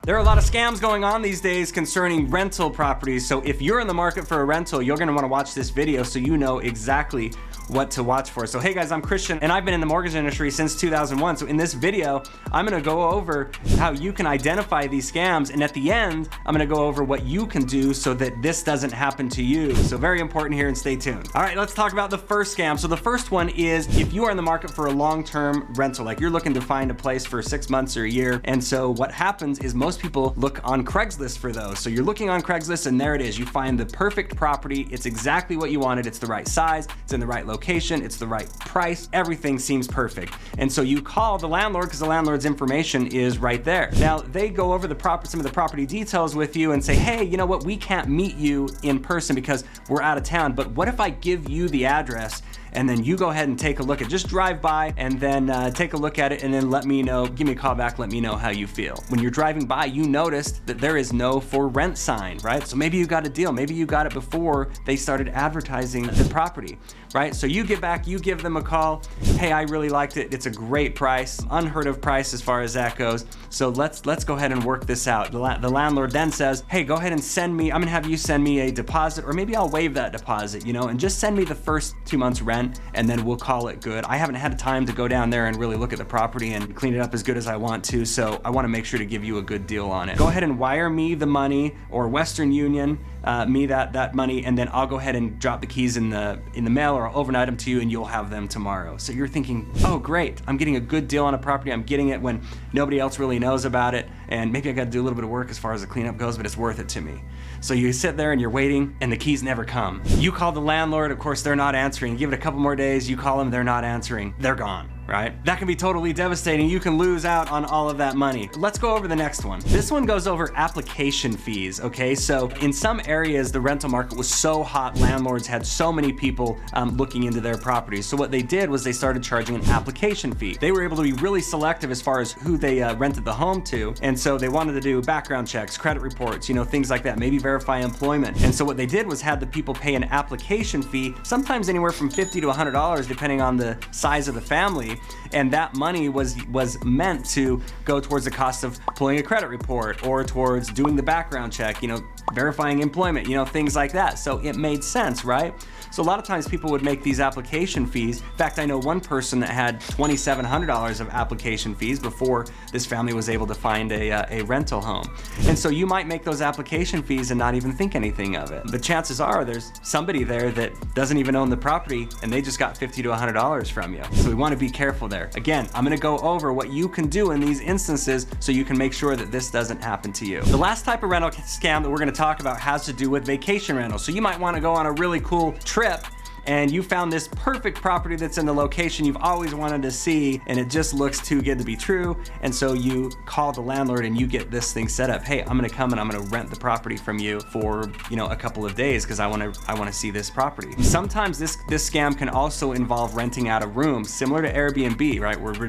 There are a lot of scams going on these days concerning rental properties. So if you're in the market for a rental, you're gonna wanna watch this video so you know exactly what to watch for. So hey guys, I'm Christian and I've been in the mortgage industry since 2001. So in this video, I'm gonna go over how you can identify these scams, and at the end, I'm gonna go over what you can do so that this doesn't happen to you. So very important here, and stay tuned. All right, let's talk about the first scam. So the first one is if you are in the market for a long-term rental, like you're looking to find a place for 6 months or a year. And so what happens is most people look on Craigslist for those. So you're looking on Craigslist and there it is. You find the perfect property. It's exactly what you wanted. It's the right size. It's in the right location. It's the right price. Everything seems perfect. And so you call the landlord because the landlord's information is right there. Now they go over some of the property details with you and say, hey, you know what? We can't meet you in person because we're out of town. But what if I give you the address and then you go ahead and take a look at, just drive by and then take a look at it and then let me know, give me a call back, let me know how you feel. When you're driving by, you noticed that there is no for rent sign, right? So maybe you got a deal, maybe you got it before they started advertising the property, right? So you get back, you give them a call, hey, I really liked it, it's a great price, unheard of price as far as that goes, so let's go ahead and work this out. The landlord then says, hey, go ahead and send me, I'm gonna have you send me a deposit, or maybe I'll waive that deposit, you know, and just send me the first 2 months rent, and then we'll call it good. I haven't had time to go down there and really look at the property and clean it up as good as I want to, so I wanna make sure to give you a good deal on it. Go ahead and wire me the money, or Western Union, me that money, and then I'll go ahead and drop the keys in the mail, or I'll overnight them to you and you'll have them tomorrow. So you're thinking, oh great, I'm getting a good deal on a property, I'm getting it when nobody else really knows about it, and maybe I gotta do a little bit of work as far as the cleanup goes, but it's worth it to me. So you sit there and you're waiting and the keys never come. You call the landlord, of course they're not answering. Give it a couple more days, you call them, they're not answering, they're gone. Right? That can be totally devastating. You can lose out on all of that money. Let's go over the next one. This one goes over application fees, okay? So in some areas, the rental market was so hot, landlords had so many people looking into their properties. So what they did was they started charging an application fee. They were able to be really selective as far as who they rented the home to. And so they wanted to do background checks, credit reports, you know, things like that, maybe verify employment. And so what they did was had the people pay an application fee, sometimes anywhere from $50 to $100, depending on the size of the family. And that money was meant to go towards the cost of pulling a credit report or towards doing the background check, you know, verifying employment, you know, things like that. So it made sense, right? So a lot of times people would make these application fees. In fact, I know one person that had $2,700 of application fees before this family was able to find a rental home. And so you might make those application fees and not even think anything of it. But chances are there's somebody there that doesn't even own the property and they just got $50 to $100 from you. So we want to be careful there. Again, I'm gonna go over what you can do in these instances so you can make sure that this doesn't happen to you. The last type of rental scam that we're gonna talk about has to do with vacation rentals. So you might wanna go on a really cool trip and you found this perfect property that's in the location you've always wanted to see, and it just looks too good to be true. And so you call the landlord and you get this thing set up. Hey, I'm gonna come and I'm gonna rent the property from you for, you know, a couple of days because I wanna see this property. Sometimes this scam can also involve renting out a room, similar to Airbnb, right? Where we're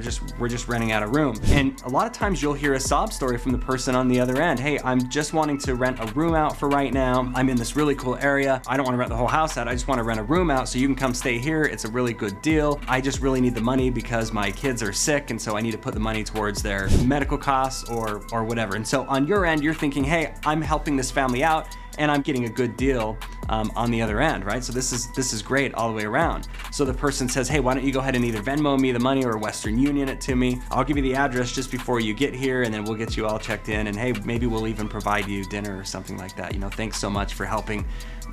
just renting out a room. And a lot of times you'll hear a sob story from the person on the other end. Hey, I'm just wanting to rent a room out for right now. I'm in this really cool area. I don't wanna rent the whole house out. I just wanna rent a room out so you can come stay here. It's a really good deal. I just really need the money because my kids are sick and so I need to put the money towards their medical costs or whatever. And so on your end, you're thinking, hey, I'm helping this family out and I'm getting a good deal on the other end, right? So this is great all the way around. So the person says, hey, why don't you go ahead and either Venmo me the money or Western Union it to me. I'll give you the address just before you get here and then we'll get you all checked in, and hey, maybe we'll even provide you dinner or something like that. You know, thanks so much for helping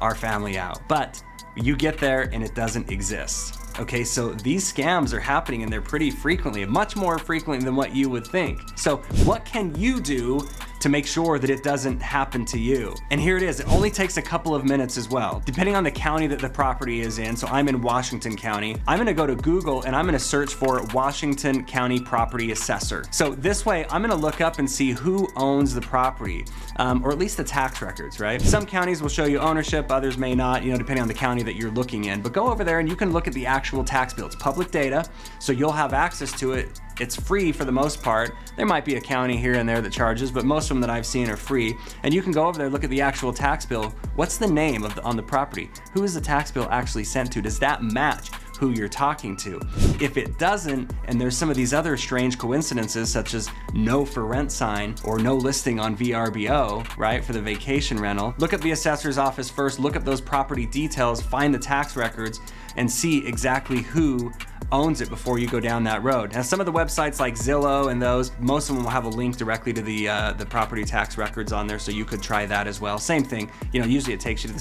our family out. But you get there and it doesn't exist. Okay, so these scams are happening and they're pretty frequently, much more frequently than what you would think. So what can you do to make sure that it doesn't happen to you? And here it is. It only takes a couple of minutes as well, depending on the county that the property is in. So I'm in Washington County. I'm gonna go to Google and I'm gonna search for Washington County Property Assessor. So this way, I'm gonna look up and see who owns the property, or at least the tax records, right? Some counties will show you ownership, others may not, you know, depending on the county that you're looking in. But go over there and you can look at the actual tax bill. It's public data, so you'll have access to it. It's free for the most part. There might be a county here and there that charges, but most of them that I've seen are free. And you can go over there, look at the actual tax bill. What's the name on the property? Who is the tax bill actually sent to? Does that match who you're talking to. If it doesn't, and there's some of these other strange coincidences such as no for rent sign or no listing on VRBO, right, for the vacation rental, look at the assessor's office first, look at those property details, find the tax records, and see exactly who owns it before you go down that road. Now, some of the websites like Zillow and those, most of them will have a link directly to the property tax records on there, so you could try that as well. Same thing, you know, usually it takes you to the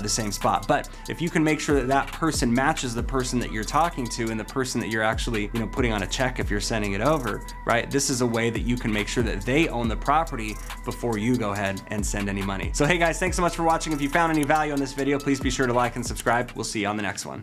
same spot. But if you can make sure that that person matches the person that you're talking to and the person that you're actually, you know, putting on a check if you're sending it over, right? This is a way that you can make sure that they own the property before you go ahead and send any money. So hey guys, thanks so much for watching. If you found any value on this video, please be sure to like and subscribe. We'll see you on the next one.